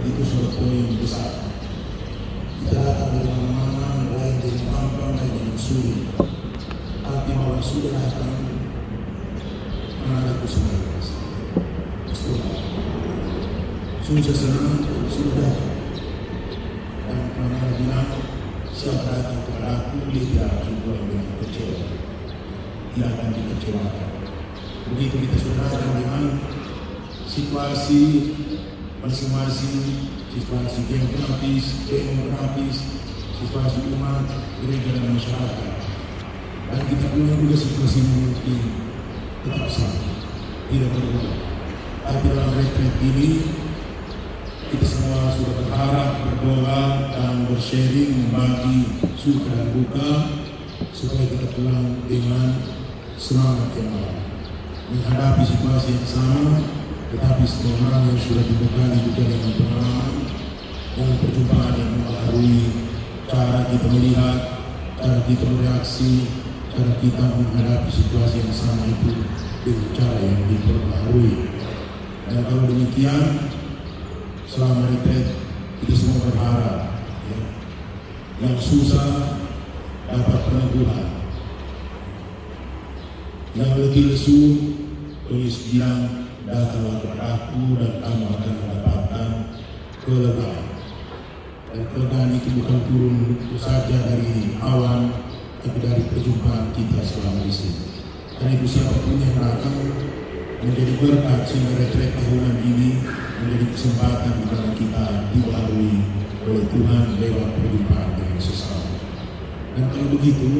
itu sudah poin besar. Kita datang dari mana-mana, lain dari gampang, lain dengan sulit. Tapi bahwa sudah datang, menghadapku sendiri. Susah senang, sudah datang. Dan pernah bilang, siapa datang kepada aku, dia tidak akan pulang dengan kecewa. Tidak akan dikecewakan. Begitu kita sudah datang dengan situasi masing-masing, situasi demografis, situasi umat, gereja dan masyarakat. Dan kita punya juga situasi yang mungkin tetap sama, tidak berubah. Tapi dalam retreat ini, kita semua sudah berharap, berdoa, dan bersharing, membagi suka dan duka, supaya kita pulang dengan semangat yang baru. Menghadapi situasi yang sama, tetapi semua orang yang sudah dibekali juga dengan pengalaman, dengan perjumpaan yang mempengaruhi cara kita melihat, cara kita bereaksi, cara kita menghadapi situasi yang sama itu dengan cara yang diperbaharui. Dan kalau demikian, selama retreat kita semua berharap ya, yang susah dapat peneguhan, yang letih lesu tulis bilang datanglah kepada aku dan kamu akan mendapatkan kelegaan. Dan kelegaan itu bukan turun saja dari awan, tapi dari perjumpaan kita selama di sini. Karena itu siapapun yang datang menjadi berkat sehingga retreat tahunan ini menjadi kesempatan kepada kita dibaharui oleh Tuhan lewat perjumpaan dengan sesama. Dan kalau begitu,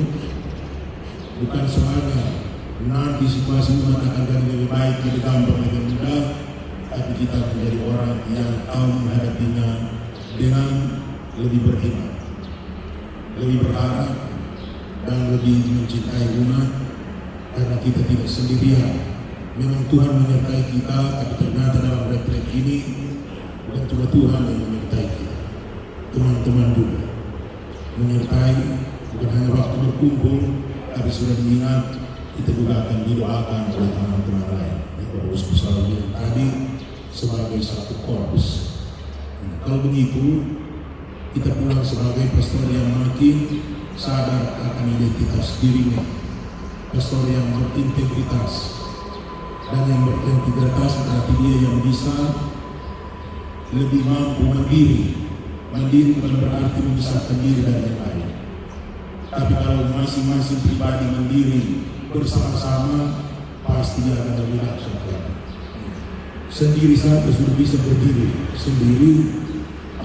bukan soalnya nanti situasi umat akan jadi lebih baik, lebih gampang, lebih mudah, tapi kita menjadi orang yang tahu menghadapinya dengan lebih beriman, lebih berharap, dan lebih mencintai umat, karena kita tidak sendirian. Memang Tuhan menyertai kita, tapi ternyata dalam retreat ini bukan cuma Tuhan yang menyertai kita, teman-teman juga menyertai, bukan hanya waktu berkumpul, tapi sudah diingat, kita juga akan didoakan oleh teman-teman lain. Bapak Uskup selalu bilang tadi, sebagai satu korps. Kalau begitu, kita pulang sebagai pastor yang makin sadar akan identitas dirinya, pastor yang berintegritas, dan yang berintegritas berarti dia yang bisa lebih mampu mandiri. Mandiri bukan berarti memisahkan diri dari yang lain, tapi kalau masing-masing pribadi mandiri bersama-sama, pasti dia akan lebih dahsyat. Sendiri saja sudah bisa berdiri sendiri,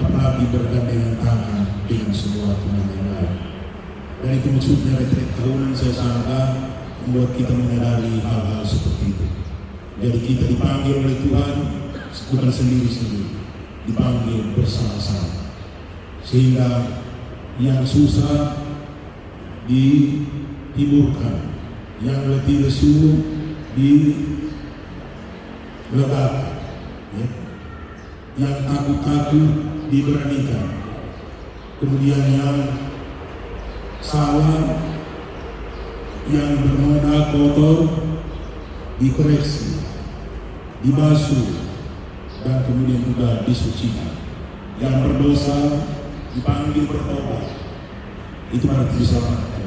apalagi bergandengan tangan dengan semua teman yang lain. Dan itu maksudnya retreat tahunan saya sangka membuat kita menyadari hal-hal seperti itu. Jadi kita dipanggil oleh Tuhan bukan sendiri-sendiri, dipanggil bersama-sama. Sehingga yang susah dihiburkan, yang letih lesu dilegakan, ya. Yang takut-takut diberanikan, kemudian yang salah, yang bernoda kotor dikoreksi, dibasuh, dan kemudian juga disucikan. Yang berdosa dipanggil bertobat, itu berarti diselamatkan.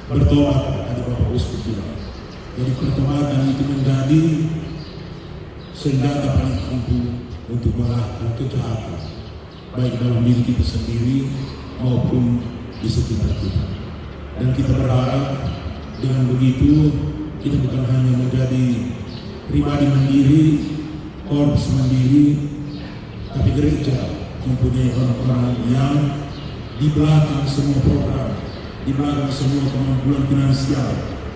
Bertobat, tadi Bapak Uskup bilang. Jadi pertobatan itu menjadi senjata paling ampuh untuk melakukan kejahatan, baik dalam diri kita sendiri maupun di sekitar kita. Dan kita berharap dengan begitu kita bukan hanya menjadi pribadi mandiri, korps mandiri, tapi gereja mempunyai orang-orang yang di belakang semua program, di belakang semua kemampuan finansial,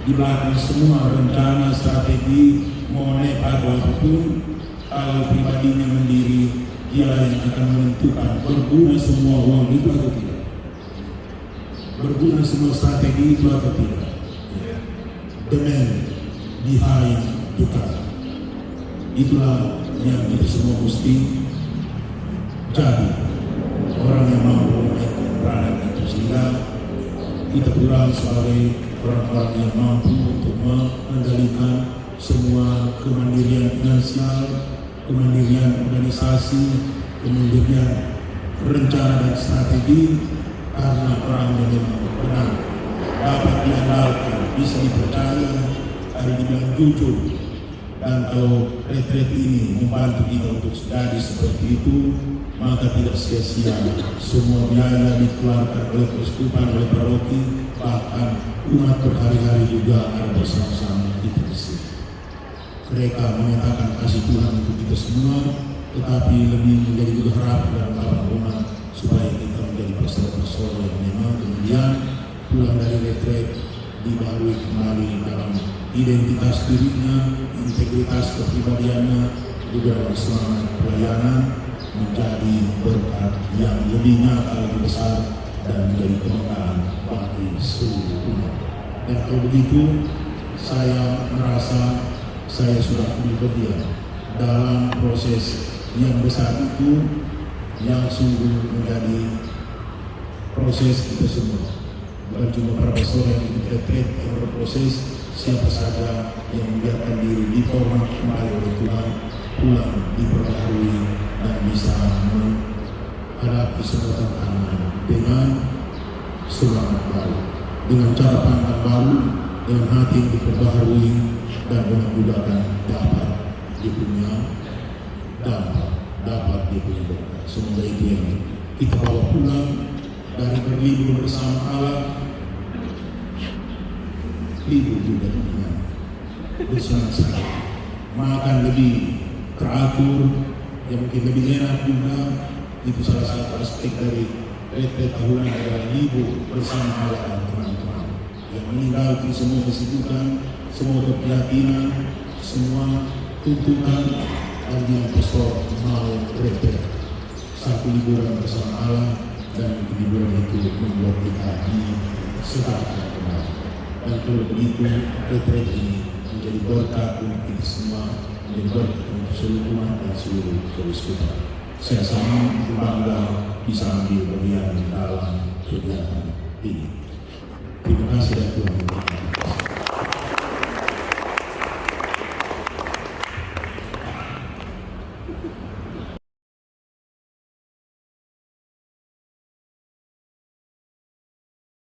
di belakang semua rencana strategi mau nepat apapun, kalau pribadinya mandiri, dia yang akan menentukan berguna semua uang itu atau tidak, berguna semua strategi itu atau tidak. The man behind the car, itulah yang kita semua mesti jadi orang yang mampu memainkan peranan itu, sehingga kita pulang sebagai orang-orang yang mampu untuk mengendalikan semua kemandirian finansial, kemandirian organisasi, kemandirian rencana dan strategi, karena orang yang memang benar dapat diandalkan, bisa dipercaya, hari dibilang jujur. Dan kalau retret ini membantu kita untuk jadi seperti itu, maka tidak sia-sia semua biaya dikeluarkan oleh keuskupan, oleh paroki, bahkan umat berhari-hari juga ada bersama-sama kita di sini. Mereka menyatakan kasih Tuhan untuk kita semua, tetapi lebih menjadi juga harapan dan harapan umat supaya kita menjadi pastor-pastor yang memang kemudian pulang dari retret dibarui kembali dalam identitas dirinya, integritas kepribadiannya, juga dalam semangat pelayanan, menjadi berkat yang lebih nyata, lebih besar, dan menjadi kebanggaan bagi seluruh umat. Dan kalau begitu, saya merasa saya sudah bersedia dalam proses yang besar itu, yang sungguh menjadi proses kita semua. Bukan cuma para pastor yang ikut retret yang berproses, siapa saja yang membiarkan diri diformat kembali oleh Tuhan, pulang diperbaharui dan bisa menghadapi semua tantangan dengan semangat baru, dengan cara pandang baru, dengan hati yang diperbaharui, dan mudah-mudahan dapat dipunya dampak, dapat dipunya berkat. Semoga itu yang kita bawa pulang dari berlibur bersama Allah, libur juga dengan bersenang-senang, makan lebih teratur, yang mungkin lebih enak juga. Itu salah satu aspek dari retret tahunan adalah libur bersama Allah dan teman-teman, yang meninggalkan semua kesibukan, semua keprihatinan, semua tuntutan, dan yang pastor mau retret satu liburan bersama Allah, dan liburan itu membuat kita disegarkan kembali. Dan kalau begitu, retret ini menjadi berkat untuk kita semua, menjadi berkat untuk seluruh umat dan seluruh keuskupan. Saya sangat bangga bisa ambil bagian dalam kegiatan ini. Terima kasih dan Tuhan memberkati.